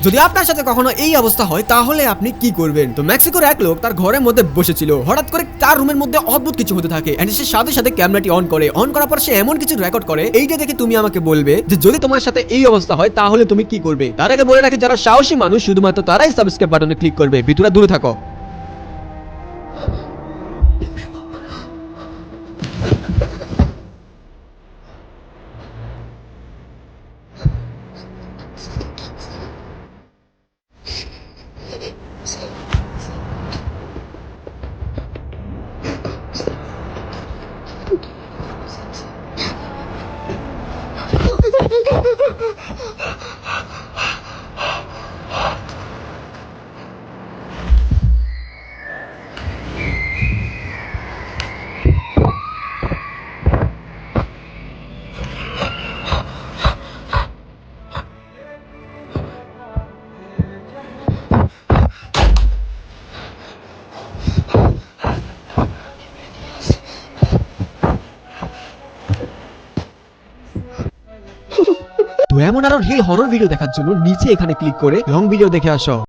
যদি আপনার সাথে কখনো এই অবস্থা হয় তাহলে আপনি কি করবেন? তো মেক্সিকোর এক লোক তার ঘরের মধ্যে বসেছিল, হঠাৎ করে তার রুমের মধ্যে অদ্ভুত কিছু হতে থাকে এন্ড সে সাথে সাথে ক্যামেরাটি অন করে। অন করার পর সে এমন কিছু রেকর্ড করে, এইটা দেখে তুমি আমাকে বলবে যে যদি তোমার সাথে এই অবস্থা হয় তাহলে তুমি কি করবে। তার আগে বলে রাখি, যারা সাহসী মানুষ শুধুমাত্র তারাই সাবস্ক্রাইব বাটনে ক্লিক করবে, ভিতরে দূরে থাকো। তো এমন আরো রিল হরর ভিডিও দেখার জন্য নিচে এখানে ক্লিক করে লং ভিডিও দেখে আসো।